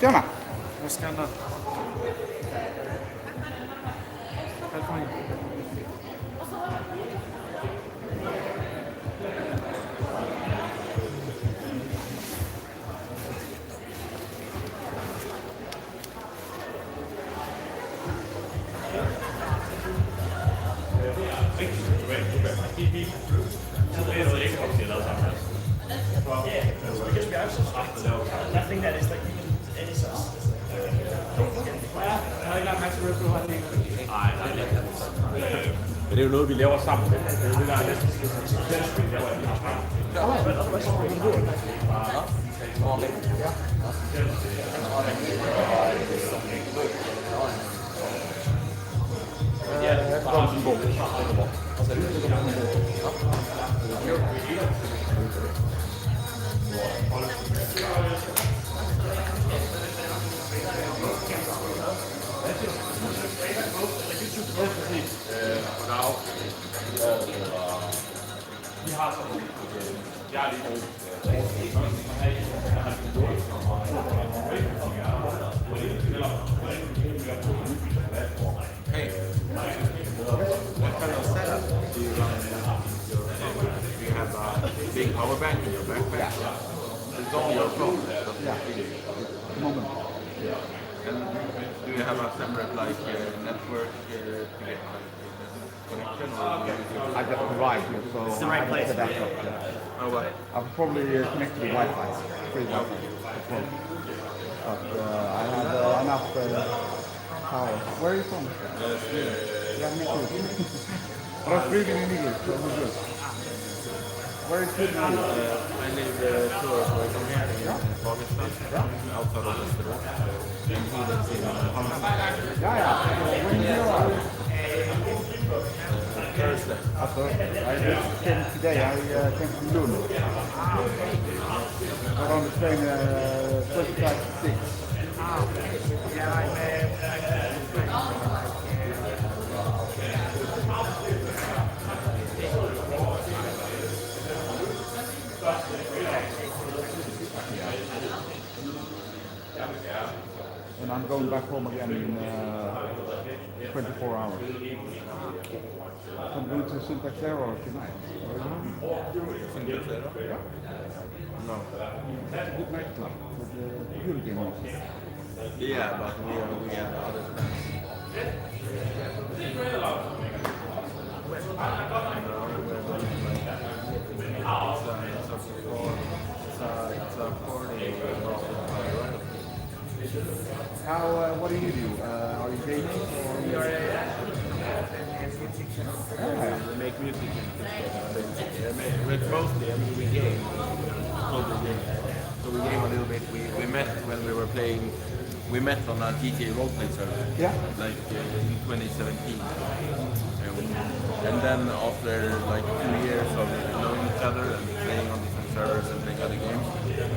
Tjena! Jag skannar. Välkommen in. Nothing that is like any sauce. Men det er jo noget, vi laver sammen. Det er jo det, der er næsten Hey, what kind of setup do you run? Do you have a big power bank in your backpack? It's only your phone. Yeah. Moment. And do you have a separate like network to get connection, or do you use I got the right here, so It's the right place. The backup, yeah. Oh, what? I'll probably connect to the Wi-Fi, free Wi-Fi. But I have enough power. Where are you from? Sweden. Yeah, me too. But I'm speaking in English, so we're good. Where is Sweden? I live 2 hours away from here in Pakistan, outside of Västerås. And he lives in Hammarby. Yeah. When you are Thursday. I just came today. I came from Lund. Got on the train 25 to 6. And I'm going back home again in 24 hours. I'm going to Syntax Error tonight. Yeah. No. That's a good nightclub with beauty music. Yeah, but we have other plans. It's a party. What do you do? Are you dating or? We make music mostly, we game. So we game a little bit. We met when we were playing. We met on a GTA roleplay server. Yeah. Like in 2017. And then after like 2 years of knowing each other and playing on different servers and playing other games,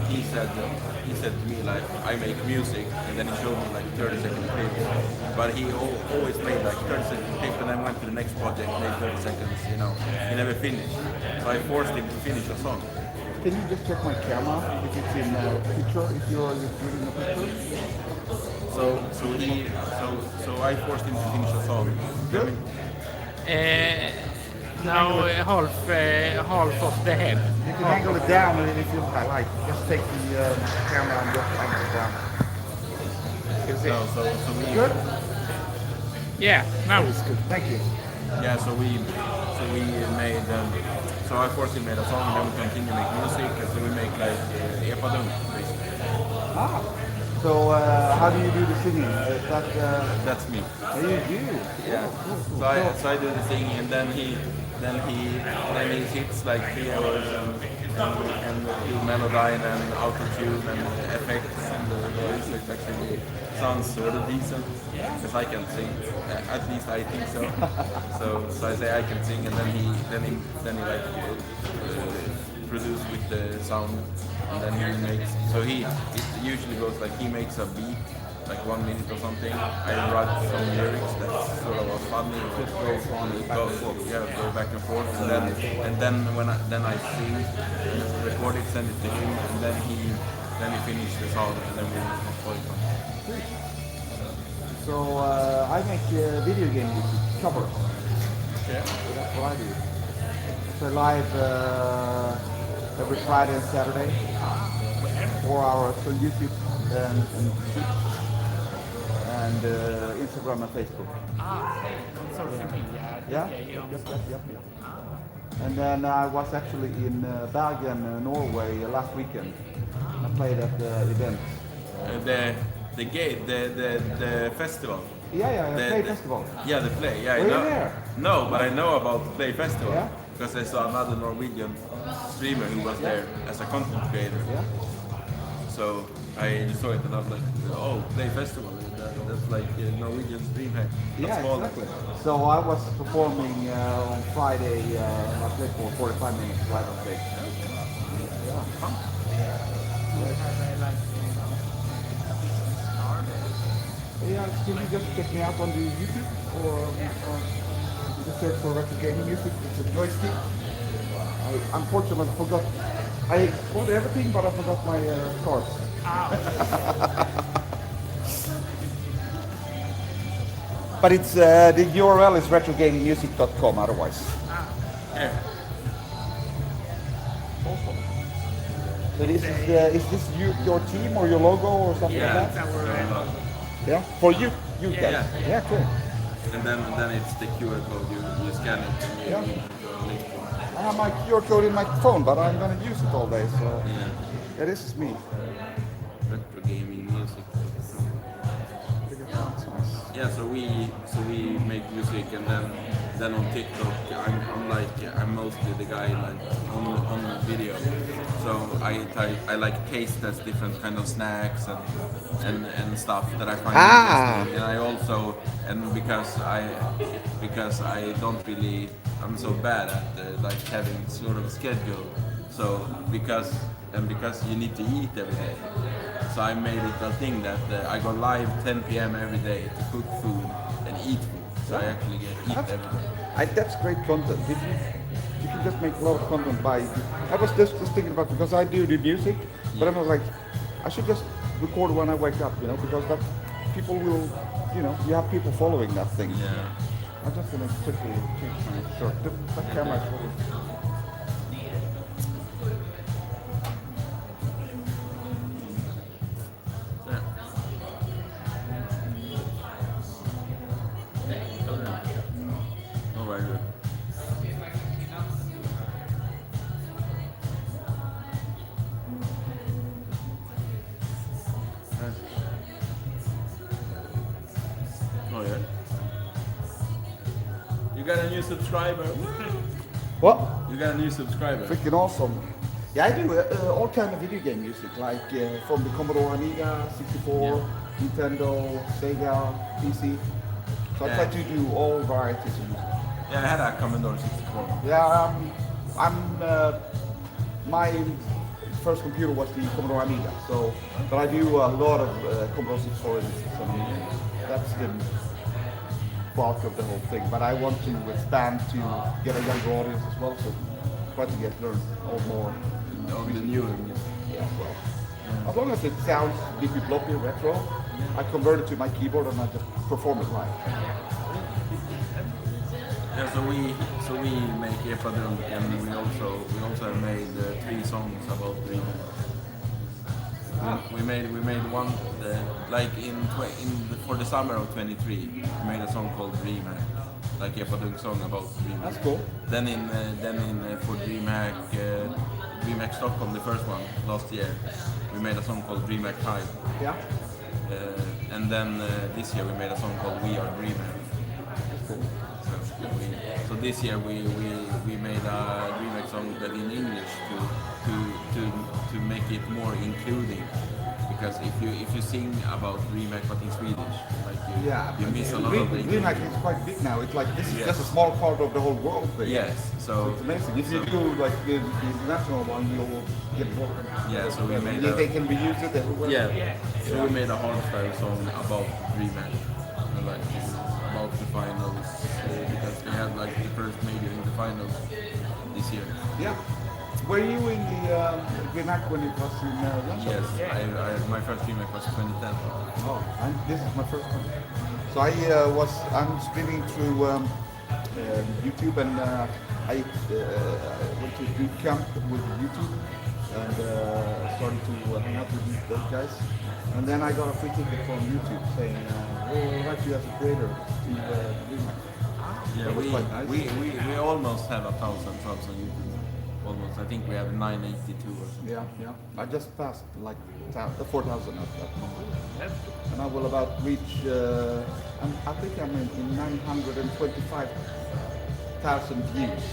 he said to me like, I make music, and then he showed me like 30-second clips. But he always made like 30-second clips, and then went to the next project, made 30 seconds. You know, he never finished. So I forced him to finish a song. Can you just check my camera if it's in picture? If you're shooting a picture? So I forced him to finish a song. Good. Now half of the head. You can angle it down if you like. Just take the camera and just angle it down. So we Good. Yeah, now it's good. Thank you. Yeah, so we made. So I forced him to make a song, and then we continue to make music. So we make like epadunk, basically. So how do you do the singing? Is that? That's me. Oh, you do. Yeah. So I do the singing, and then he hits like 3 hours and do melody and auto-tune and effects and the voice. It actually sounds sort of decent because I can sing. At least I think so. So I say I can sing, and then he like produce with the sound, and then he makes. So it usually goes like he makes a beat, like 1 minute or something. I write some lyrics that's sort of funny. Just goes on back and forth. Go back and forth, and then when I sing, record it, send it to him, and then he finishes the sound, and then we Spotify. So I make video game music covers. Yeah. So that's what I do. So live every Friday and Saturday, 4 hours on YouTube and Twitch and Instagram and Facebook. Social media. Yeah. Yep. And then I was actually in Bergen, Norway last weekend. I played at the event. The festival. Yeah, The- Play the- Festival. Yeah, the play. Yeah, I Were you know. there? No, but I know about the Play Festival Yeah? because I saw another Norwegian streamer who was there as a content creator. Yeah. So I saw it and I was like, oh, Play Festival. That's like Norwegian's Dreamhack. That's Yeah, smaller. exactly. So I was performing on Friday. I played for 45 minutes live on stage. Yeah, can you just check me out on the YouTube or just search for retro gaming music? It's a joystick. I unfortunately forgot. I bought everything, but I forgot my cards. But it's the URL is retrogamingmusic.com. Otherwise. Yeah. So this is this your team or your logo or something Yeah. like that? Yeah. For you guys. Yeah. Yeah, cool. And then it's the QR code. You scan it and you Yeah. go link to it. I have my QR code in my phone, but I'm gonna use it all day. So Yeah. yeah, this is me. Retro gaming music. That's nice. Yeah, so we make music, and then on TikTok I'm mostly the guy like on video. So I like taste test different kind of snacks and stuff that I find interesting. And I also because I don't really, I'm so bad at like having sort of a schedule. So because you need to eat every day. So I made it a thing that I go live 10 p.m. every day to cook food and eat food. So I actually eat every day. That's great content. You can just make a lot of content by. I was just thinking about, because I do the music, but I was like, I should just record when I wake up, because that people will, you have people following that thing. Yeah. I'm just gonna quickly change my shirt. The camera is forward. Oh, very good. Oh yeah. You got a new subscriber. What? You got a new subscriber. Freaking awesome. Yeah, I do all kind of video game music, like from the Commodore Amiga, 64, Nintendo, Sega, PC. So I try to do all varieties of music. Yeah, I had a Commodore 64. Yeah, my first computer was the Commodore Amiga, so, but I do a lot of Commodore 64 and that's the bulk of the whole thing. But I want to expand to get a younger audience as well, so try to learn all more. On the newer music. Yeah, well, as long as it sounds beepy bloppy retro, I convert it to my keyboard and I just perform it live. Yeah, so we make Epadrum, and we also have made 3 songs about Dreamhack. We made one like for the summer of 23. We made a song called Dreamhack, like Epadrum song about Dreamhack. That's cool. Then for Dreamhack Stockholm, the first one last year, we made a song called Dreamhack High. Yeah. And then this year we made a song called We Are Dreamhack. So this year we made a Dreamhack song but in English to make it more including, because if you sing about Dreamhack but in Swedish, like you miss a lot of the Dreamhack is quite big now. It's like this is Yes. just a small part of the whole world thing. Yes, So so it's amazing. If you do like the international one, you'll get more. Yeah, so we made they can be used everywhere. so we made a hardstyle song about Dreamhack, and like about the finals because they had like the first major in the finals this year. Yeah. Were you in the Dreamhack when it was in Russia? Yes, my first Dreamhack was 2010. Oh, this is my first one. So I'm streaming through YouTube, and I went to boot camp with YouTube and started to hang out with those guys. And then I got a free ticket from YouTube saying, "We'll write you as a creator to Dreamhack." Yeah, That was quite nice. we almost have 1,000 subs on YouTube. Almost, I think we have 982 or something. Yeah. I just passed like 4,000 at that moment. And I will about reach, I think I'm in 925,000 views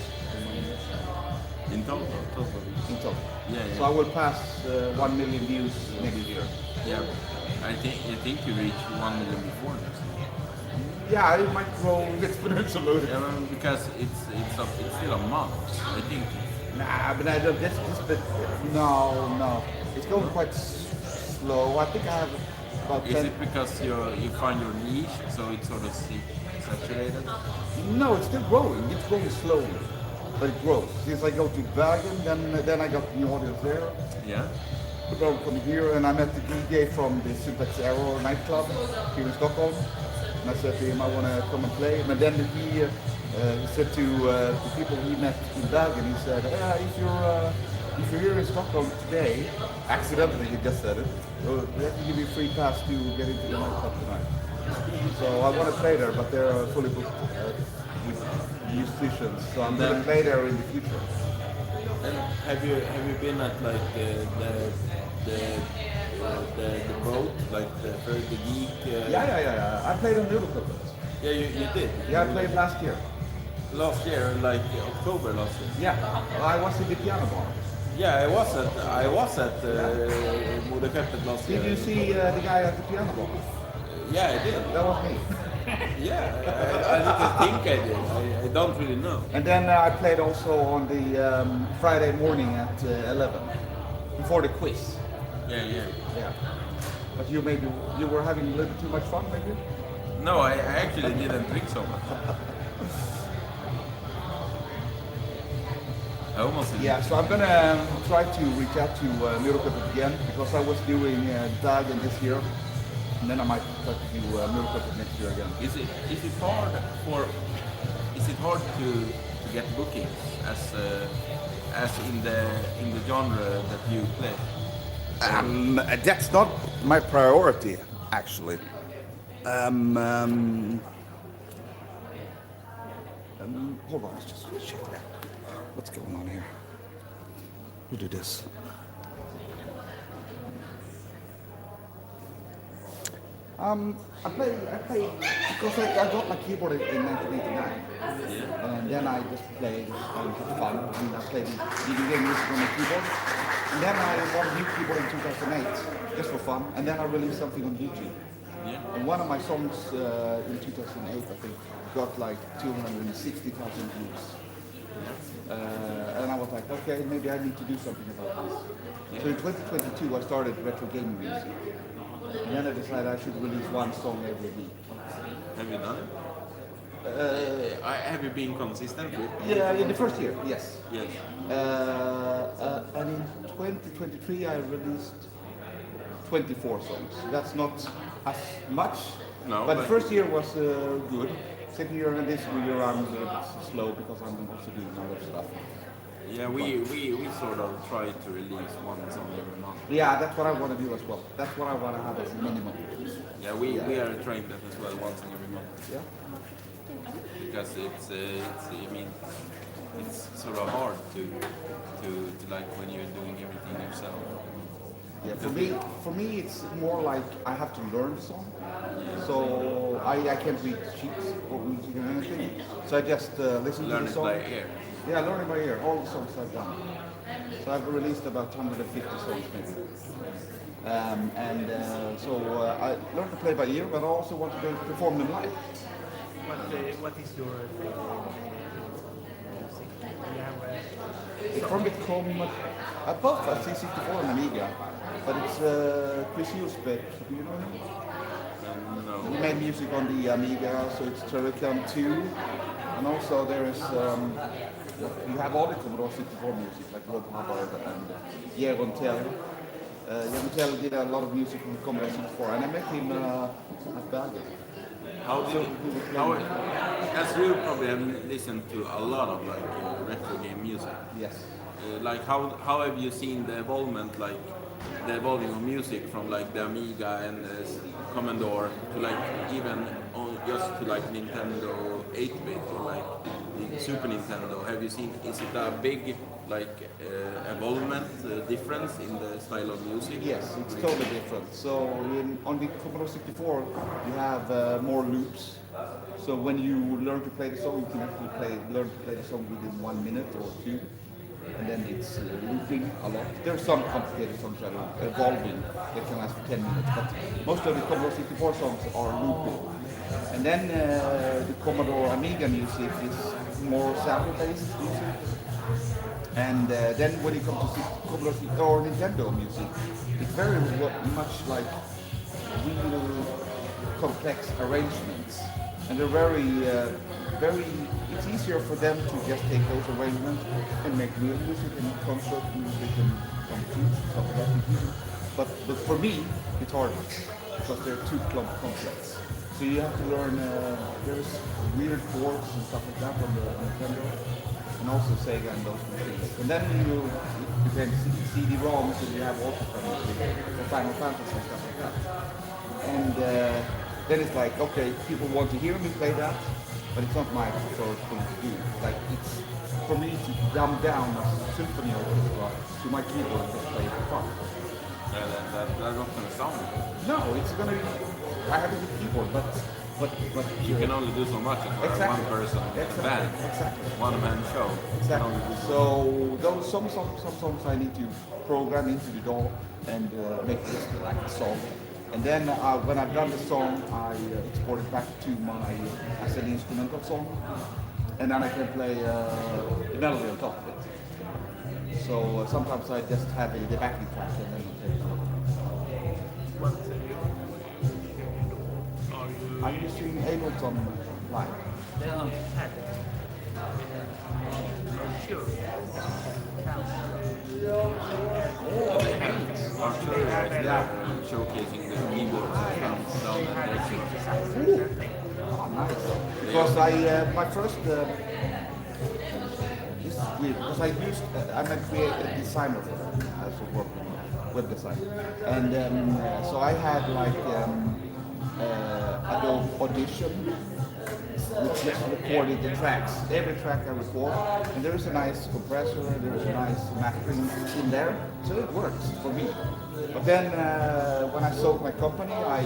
In total. in total. Yeah. So I will pass 1 million views next year. Yeah, I think you reached 1 million before this. Yeah, it might grow exponentially. Yeah, well, because it's still a month. I think. Nah, but I don't, but no. It's going quite slow. I think I have about Is 10. it because you find your niche, so it's sort of saturated? No, it's still growing. It's growing slowly, but it grows. Since I go to Bergen, then I got new audience there. Yeah. People from here, and I met the DJ from the Syntax Arrow nightclub here in Stockholm. And I said to him, I want to come and play. And then he said to the people he met in Bergen, he said, if you're here in Stockholm today, accidentally he just said it, we have to give you a free pass to get into the nightclub tonight. So I want to play there, but they're fully booked with musicians. So I'm going to play there in the future. And have you been at like the boat, like the geek? Yeah. I played on Euroclub. Yeah, you did. Yeah, I played last year. Last year, like October last year. Yeah, I was in the piano bar. Yeah, I was at Modeskeppet last year. Did you see the guy at the piano bar? Yeah, I did. That was me. Yeah, I didn't think I did. I don't really know. And then I played also on the Friday morning at 11 before the quiz. Yeah. But you were having a little too much fun, maybe? No, I actually didn't drink so much. I almost did. Yeah, so I'm gonna try to reach out to Miracle again because I was doing Dagen this year, and then I might try to do Miracle next year again. Is it hard to get bookings as in the genre that you play? That's not my priority, actually. Hold on, let's just check that. What's going on here? We'll do this. I play because I got my keyboard in 1989, and then I just played and had fun. I mean, I played video game music on my keyboard, and then I bought a new keyboard in 2008 just for fun, and then I released something on YouTube. Yeah. And one of my songs in 2008, I think, got like 260,000 views. And I was like, okay, maybe I need to do something about this. So in 2022, I started retro gaming music. And then I decided I should release one song every week. Have you done it? Have you been consistent with? Yeah, in the first year, yes. Yes. And in 2023, I released 24 songs. That's not as much, No, but the but- first year was good. Second year and this year I'm a little bit slow because I'm also doing other stuff. Yeah, we sort of try to release one song every month. Yeah, that's what I want to do as well. That's what I want to have as a minimum. Yeah, we are trying that as well, one song every month. Yeah. Because it's I mean it's sort of hard to like when you're doing everything yourself. Yeah, for me, it's more like I have to learn the song. So I can't read sheets or music or anything. So I just listen Learn to the it song. by ear. Yeah, learn it by ear. All the songs I've done. So I've released about 150 songs maybe. I learned to play by ear, but I also want to perform them live. What is your music? You have It from become above a C64 and Amiga, but it's Chris Hughes-Beck. Do you know him? No. He made music on the Amiga, so it's Turrican 2, and also there is you have all the Commodore 64 music like Rob Hubbard and Jeroen Tel. Jeroen Tel did a lot of music from Commodore 64, and I met him at Bergen. As you probably have listened to a lot of like retro game music. Yes. How have you seen the evolving of music from like the Amiga and Commodore to like even just to like Nintendo 8-bit or like the Super Nintendo? Have you seen? Is it a big like evolvement difference in the style of music? Yes, it's totally different. So on the Commodore 64, you have more loops. So when you learn to play the song, you can actually learn to play the song within 1 minute or 2. And then it's looping a lot. There are some complicated songs that are evolving that can last for 10 minutes, but most of the Commodore 64 songs are looping. And then the Commodore Amiga music is more sample-based music. And then when it comes to Commodore or Nintendo music, it's very much like real complex arrangements. And they're very, it's easier for them to just take those arrangements and make real music and concert music and stuff like that. But for me, it's harder because they're too complex. So you have to learn, there's weird chords and stuff like that on the Nintendo and also Sega and those machines. And then you can CD-ROMs and you have orchestra music for Final Fantasy and stuff like that. And then it's like, okay, people want to hear me play that, but it's not my preferred thing to do. Like it's for me to dumb down a symphony orchestra to my keyboard and just play it for fun. That's not going to sound good. No, it's gonna. I have a good keyboard, but You can only do so much as Exactly. one person band, Exactly. one man show. Exactly. So those some songs I need to program into the DAW and make just like a song. And then when I've done the song, I export it back to my as an instrumental song, and then I can play the melody on top of it. So sometimes I just have the backing track and then I take it over. I'm using Ableton Live. They don't have it. Sure. Showcasing the keyboards and sound They have and a synthesizer. Oh, nice. Because my first this is weird because I'm a creative designer for that. I also work in web design, and so I had like Adobe Audition, which just recorded the tracks. Every track I record, and there is a nice compressor, there is a nice mastering in there, so it works for me. But then when I sold my company, I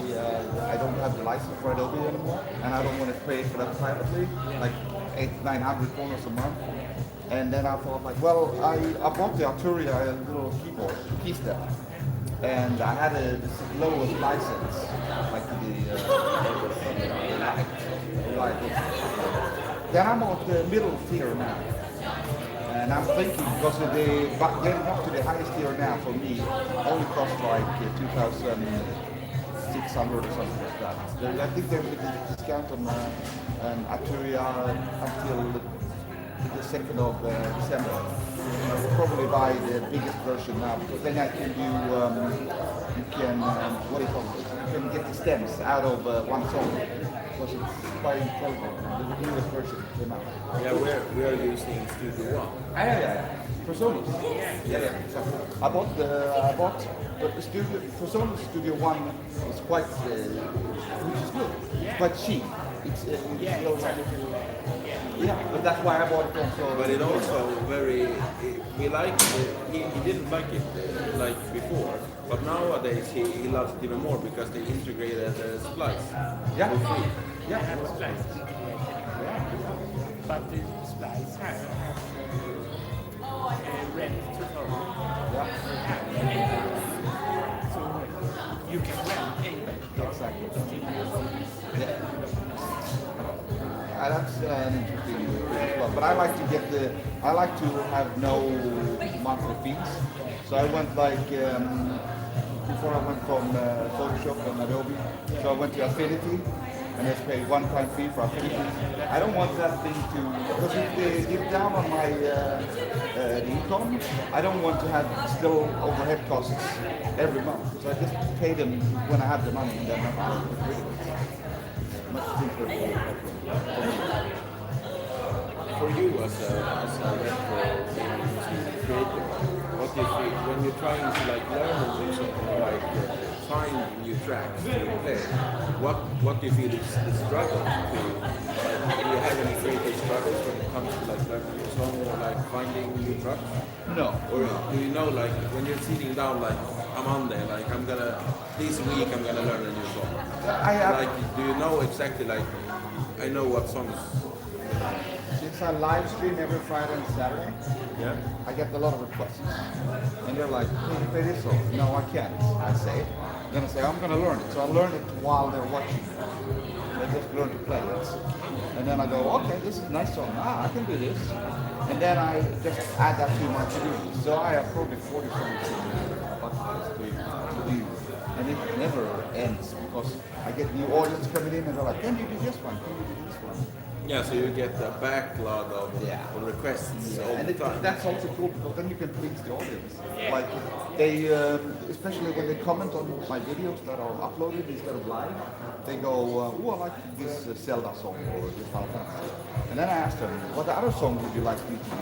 don't have the license for Adobe anymore, and I don't want to pay for that privately, like 800-900 kronor a month. And then I thought like, well, I bought the Arturia little keyboard, keystep, and I had the lowest license, like Then I'm on the middle tier now. And I'm thinking, because getting up to the highest tier now for me only costs like 2,600 or something like that. I think there's a discount on Arturia until the 2nd of December. I will probably buy the biggest version now because then I can do, what do you call it? You can get the stems out of one song because it's quite incredible. The newest version came out. Yeah, we are using Studio One. Yeah. Personas. Yeah, exactly. I bought the Studio Personas Studio One is quite, which is good. It's quite cheap. It's yeah, but that's why I bought it also. But it also we like he didn't like it like before, but nowadays he loves it even more because they integrated splice. Yeah. For free. Yeah. Splice. But the Splice has rent to home. Yeah, So you can rent a exactly. studio. Yeah. That's an interesting thing as well. But I like to I like to have no monthly fees. So I went before I went from Photoshop and Adobe, so I went to Affinity and just paid one-time fee for Affinity. I don't want that thing to, because if they get down on my income, I don't want to have still overhead costs every month. So I just pay them when I have the money and then I'm out of it. Much simpler for me. For you as a retro creator, what do you feel when you're trying to like learn and do something like find new tracks to play? What do you feel is the struggle to do you have any creative struggles when it comes to like learning a song or like finding new tracks? No. Or do you know like when you're sitting down like I'm on there like this week I'm gonna learn a new song? Like do you know exactly like I know what songs? Since I live stream every Friday and Saturday, Yeah. I get a lot of requests. And they're like, can you play this song? No, I can't. I say it. Then I say, I'm going to learn it. So I learn it while they're watching. They just learn to play it. And then I go, okay, this is a nice song. I can do this. And then I just add that to my to-do list. So I have probably 40 songs to do. And it never ends because I get new audience coming in and they're like, can you do this one? Can you do this one? Yeah, so you get a backlog of requests all And the time. that's also cool because then you can please the audience. Like they, especially when they comment on my videos that are uploaded instead of live, they go, "Oh, I like this Zelda song or this Final Fantasy." And then I ask them, "What other song would you like me to do?"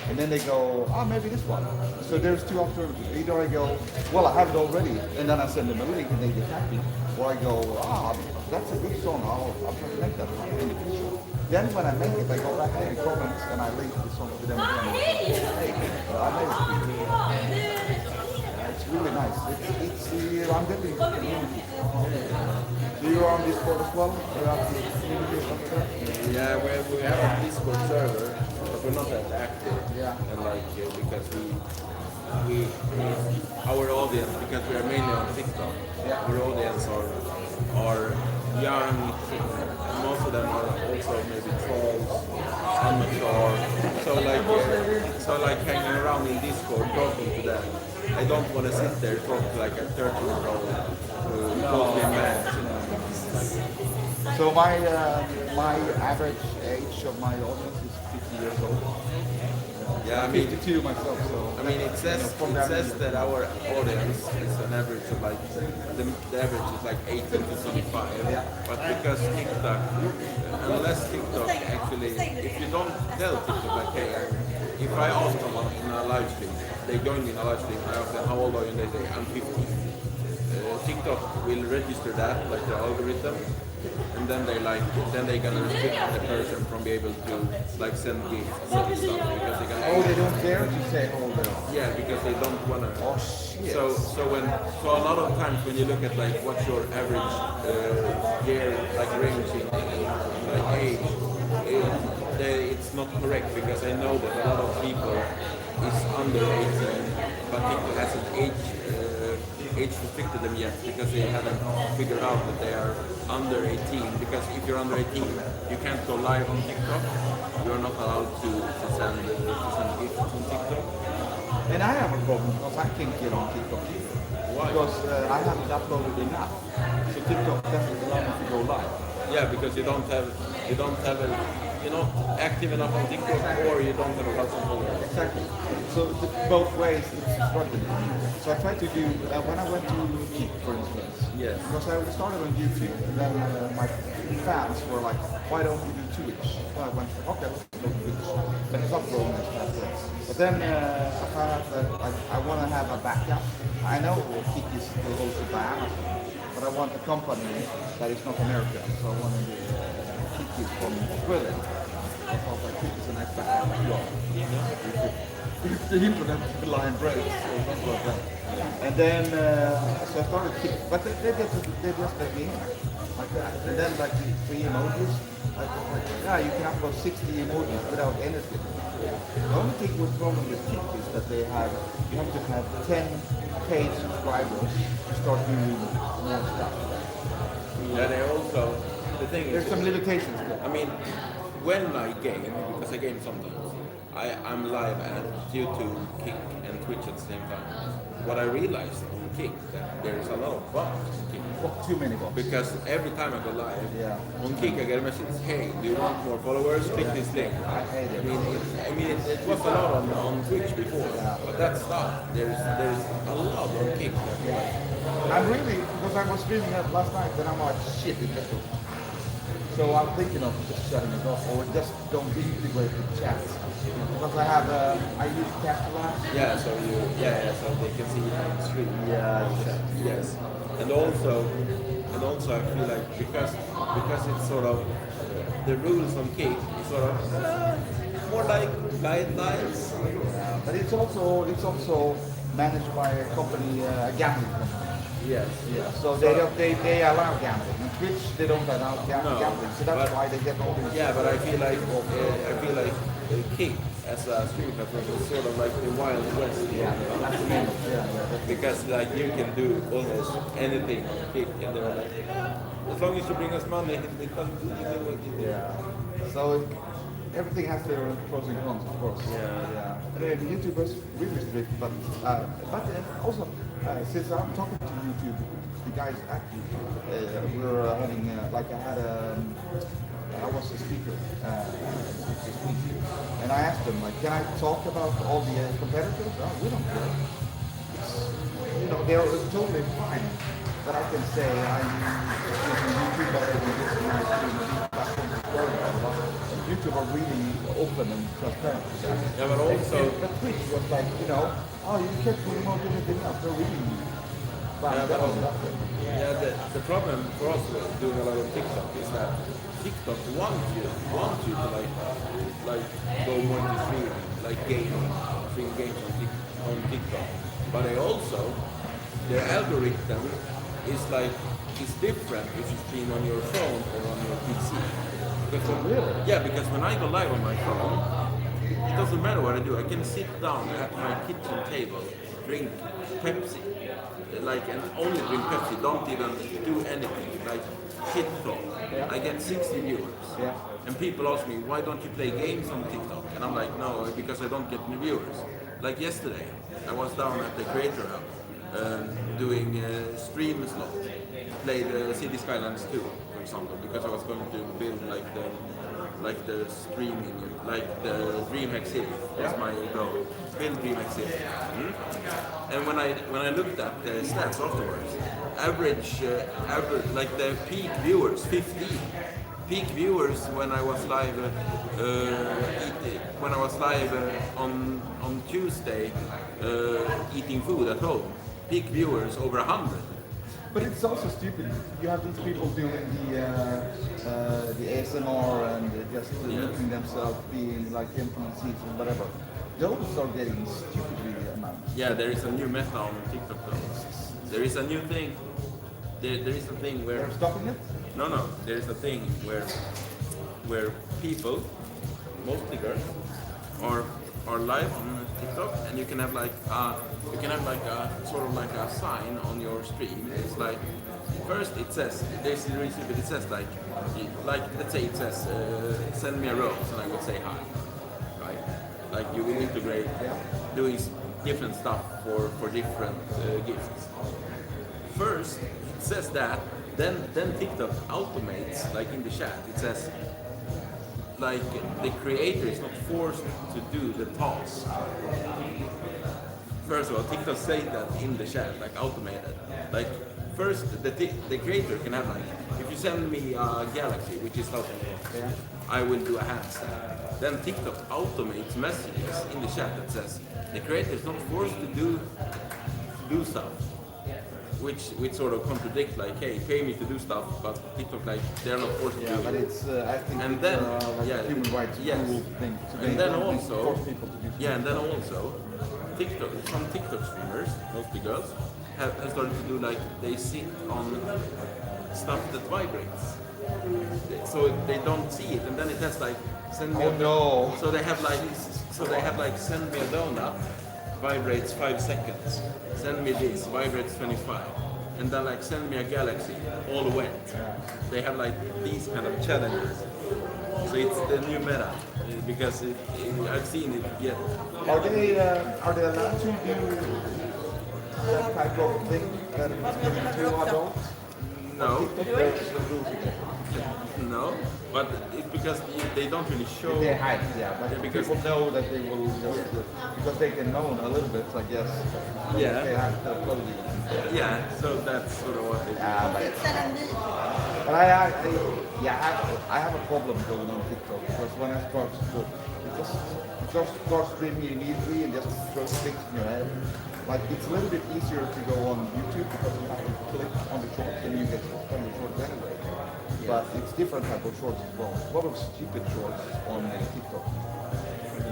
And then they go, maybe this one. So there's two alternatives. Either I go, well, I have it already, and then I send them a link and they get happy. Or I go, that's a good song. I'll try to make that one in the future. Then when I make it, I go back to the comments and I link the song to them again. Hey, I made it. It's really nice. I'm getting the community. So you're on Discord as well? You're on the community or something? Yeah, we have a Discord server, but we're not that active. Yeah. And like because we our audience, because we are mainly on TikTok, our audience are young, and most of them are also maybe trolls, amateur. So like hanging around in Discord talking to them. I don't want to sit there talk to like a 13-year-old who calls me a man. So my average age of my audience is 50 years old. Yeah, I I'm mean, 52 myself, so it says that our audience is an average of like the average is like 18 to 25. Yeah. But because TikTok, unless TikTok actually, if you don't tell TikTok like, hey, if I ask someone in a live stream, they join in a live stream, I ask them how old are you, and they say I'm 50. TikTok will register that, like the algorithm, and then they're gonna restrict the person from being able to like send gifts and stuff because they're gonna. Oh, they don't dare to say how old they are. Yeah, because they don't wanna. Oh shit. So a lot of times when you look at like what's your average year like range in like age, it's not correct because I know that a lot of people is under 18, but TikTok hasn't age restricted them yet because they haven't figured out that they are under 18. Because if you're under 18, you can't go live on TikTok. You're not allowed to send gifts on TikTok. And I have a problem because I can't get on TikTok either. Why? Because I haven't uploaded enough. So TikTok doesn't allow me to go live. Yeah, because you're not active enough on TikTok or you don't have a lot of followers. Exactly. So both ways it's struggling. So I tried to do, when I went to Keep, for instance, Yes. because I started on YouTube, and then my fans were like, why don't you do Twitch? So I went, okay, let's go Twitch. But it's not growing as fast. But then I found out that I want to have a backup. I know Keep is still hosted by Amazon, but I want a company that is not American. So I want to Keep it from Australia. I thought like Keep is a nice backup as well. The implement the line breaks or something like that. And then so I started Keep, but they just let me in like that. And then like the 3 emojis, I was like, yeah, you can upload 60 emojis without anything. The only thing with problem with Kick is that you have to have 10 paid subscribers to start doing more stuff. Yeah, they also, the thing There's is, some limitations. I mean, when I game, because I game sometimes, I'm live at YouTube, Kick, and Twitch at the same time. What I realized on Kick, that there's a lot of bugs on Kick. Too many bucks. Because every time I go live, Yeah. on Kick I get a message, hey, do you want more followers? Click this link. I hate it. It was a lot on Twitch before, but that stopped. There's a lot on Kick. I'm really, because I was streaming that last night, and I'm like, shit, it just goes. So I'm thinking of just shutting it off, or just don't integrate with chats. Because I have, I use Capitalize. Yeah, so they can see it on the stream. Yeah. Yes, and also I feel like because it's sort of the rules on Kick is sort of more like guidelines. But it's also managed by a company, a gambling company. Yes. Yeah. So they allow gambling. In Twitch they don't allow gambling. So that's but- why they get all these. Yeah, but I feel like Kick as a stream platform is sort of like the Wild West. That's the name. Yeah. Because like you can do almost anything on Kick, and they're like, as long as you bring us money, it doesn't do what you do. Yeah. So everything has their pros and cons, of course. Yeah. The YouTubers really strict, but also since I'm talking to YouTube, the guys actually we're having like I was a speaker this week, and I asked them like, can I talk about all the competitors? Oh, we don't care. It's, they're totally fine. But I can say I'm using YouTube better than this my platform. YouTube are really open and transparent. Yeah, but also But Twitch was like, oh, you can't promote anything else. They're really Yeah, but also, that. the problem for us doing a lot of TikTok is that TikTok wants you to like go more to stream, like stream games on TikTok. But they also, their algorithm is different if you stream on your phone or on your PC. Because when I go live on my phone, it doesn't matter what I do. I can sit down at my kitchen table, drink Pepsi, and only drink Pepsi. Don't even do anything, like shit talk. I get 60 viewers. Yeah. And people ask me, why don't you play games on TikTok? And I'm like, no, because I don't get any viewers. Like yesterday, I was down at the Creator Hub doing stream slot. Played City Skylines 2, for example, because I was going to build like the streaming, like the Dreamhack City. That's my goal. Build Dreamhack City. And when I looked at the stats afterwards, average like the peak viewers 15. Peak viewers when I was live on Tuesday eating food at home. Peak viewers over 100. But it's also stupid. You have these people doing the ASMR and just looking themselves being like NPCs and whatever. Those are getting stupidly amount. Yeah, there is a new meta on TikTok though. There is a new thing. There is a thing where They're stopping it? no, there is a thing where people, mostly girls, are live on TikTok, and you can have like a sort of like a sign on your stream. It's like first it says there's really stupid. It says like let's say it says send me a rose, and I would say hi, right? Like you will integrate doing different stuff for different gifts. First it says that, then TikTok automates like in the chat. It says like the creator is not forced to do the task. First of all, TikTok say that in the chat, like automated. Like first, the creator can have like, if you send me a galaxy, which is helping me, I will do a handstand. Then TikTok automates messages in the chat that says the creator is not forced to do stuff. Which sort of contradict like, hey, pay me to do stuff, but TikTok like they're not forced to do but it. it's I think And it's, then, like yeah, a human rights yes. rule thing. So And they then don't also, force people to do yeah, and then also, some TikTok streamers, mostly girls, have started to do like they sit on stuff that vibrates. So they don't see it, and then it has like send me Oh, a no. So they have like send me a donut, vibrates 5 seconds. Send me this, vibrates 25. And then like send me a galaxy, all wet. They have like these kind of challenges. So it's the new meta because I've seen it get. Are they allowed to do that type of thing that is getting too adult? No, There's no rules against it. no, but it's because they don't really show. They hide, yeah, but Yeah, because- people know that they will just because they can know a little bit, I guess. Yeah. They have to upload it. Yeah, so that's sort of what they do. But I have a problem going on TikTok because when I start to just start streaming immediately and just throw things in your head. Like it's a little bit easier to go on YouTube because you have to click on the shorts and you get hooked on the shorts anyway. But it's different type of shorts as well. A lot of stupid shorts on TikTok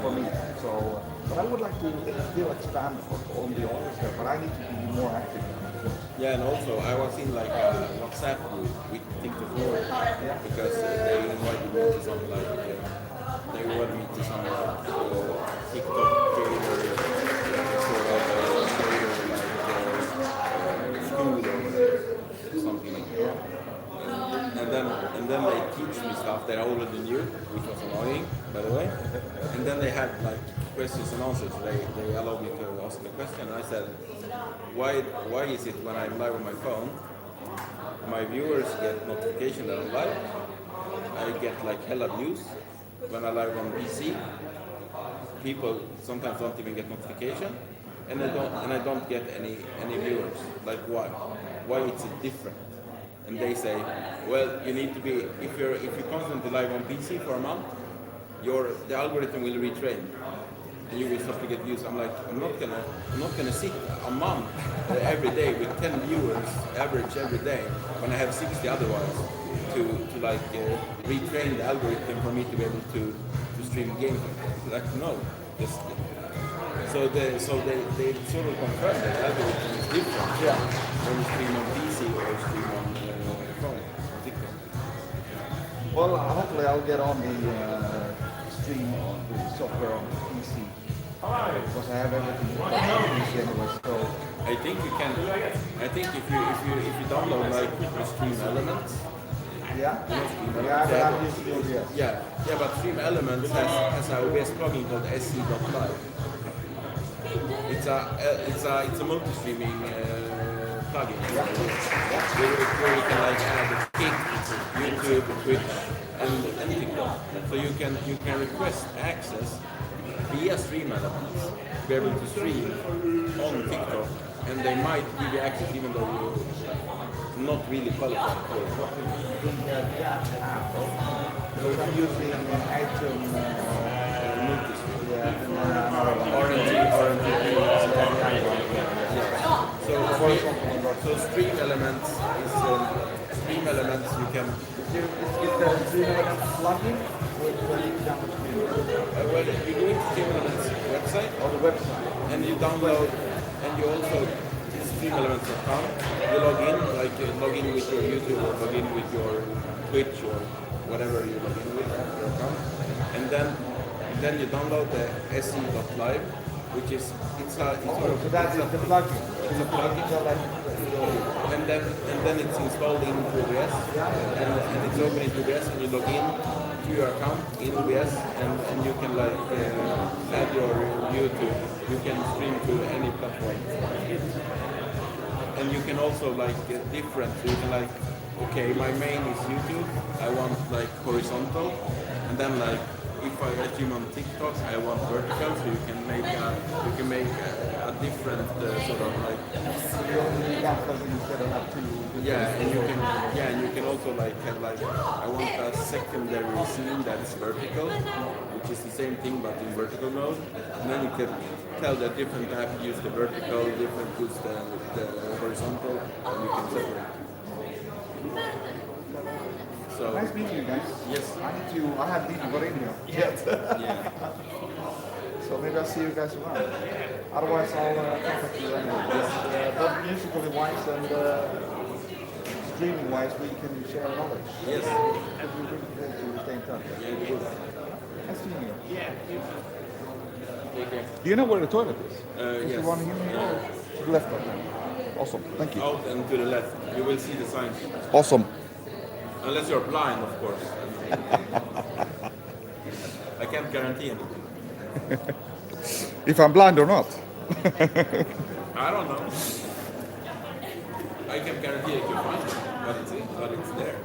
for me. So, but I would like to still expand on the audience there. But I need to be more active. Yeah, and also I was in like a WhatsApp group with TikTok Lord because they invited me to some like they invited me to some TikTok creator sort of creator like school or something like that. And then they teach me stuff that I already knew, which was annoying, by the way. And then they had like questions and answers. They allowed me to ask a question, and I said, why is it when I'm live on my phone, my viewers get notification that I'm live? I get like hella views. When I live on PC, people sometimes don't even get notification, and I don't get any viewers. Like why? Why is it different? And they say, well, you need to be if you're constantly live on PC for a month, the algorithm will retrain, and you will start to get views. I'm like, I'm not gonna sit a month every day with 10 viewers average every day when I have 60 otherwise to like retrain the algorithm for me to be able to stream games. Like no, just so they sort of confirm that the algorithm is different when you stream on PC or stream on phone. TikTok. Well, hopefully I'll get on the stream on the software on the PC because I have everything on the PC anyway. So I think you can. I think if you download like the Stream Elements. yeah, Stream yeah, but I'm Elements, using OBS. yeah, but Stream Elements has a OBS plugin called SC.live. It's a multi-streaming plugin where you can like add Kick, YouTube, Twitch, and TikTok. So you can request access via Stream Elements to be able to stream on TikTok, and they might give you access even though you're not really qualified for it. So I'm using iTunes. Multi-stream. Yeah, RNG. So Stream Elements is Stream Elements you can. Is there a Stream Elements plugin with the link down the screen? Well, you go into Stream Elements website On the website. and you download, and you also streamelements.com. You log in with your YouTube or log in with your Twitch or whatever you log in with your account, and then you download the se.live, which is So that's the plugin. it's a plugin. So like, And then it's installed in OBS, and it's open in OBS, and you log in to your account in OBS, and you can like add your YouTube. You can stream to any platform, and you can also like get different. So you can like, okay, my main is YouTube. I want like horizontal, and then like if I stream on TikTok, I want vertical. So you can make a different sort of like. you only need one plugin instead of have two. Yeah, and you can also like have like I want a secondary scene that's vertical, which is the same thing but in vertical mode. And then you can tell that different app use the vertical, different use the horizontal, and you can separate. So Nice meeting you guys. yes, I have need to go in here. yeah. So maybe I'll see you guys around. Otherwise I'll contact you anyway. But musically wise and streaming wise we can share knowledge. Yes. It would be really cool to stay in touch. Yeah. Nice seeing you. Yeah, you too. Take care. Do you know where the toilet is? Is Yes. the one here or to the left of me? Awesome. Thank you. Out and to the left. You will see the signs. Awesome. Unless you're blind, of course. I can't guarantee anything. If I'm blind or not. I don't know. I can guarantee that you find it, but it's there.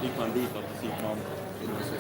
Gick man ditåt så gick man in och så.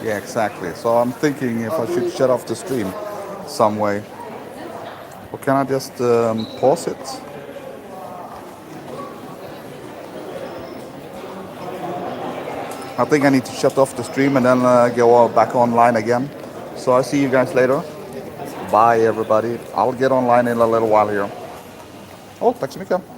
Yeah, exactly. So I'm thinking if I should shut off the stream some way. Or can I just pause it? I think I need to shut off the stream and then go back online again. So I'll see you guys later. Bye everybody. I'll get online in a little while here. Oh, tack så mycket.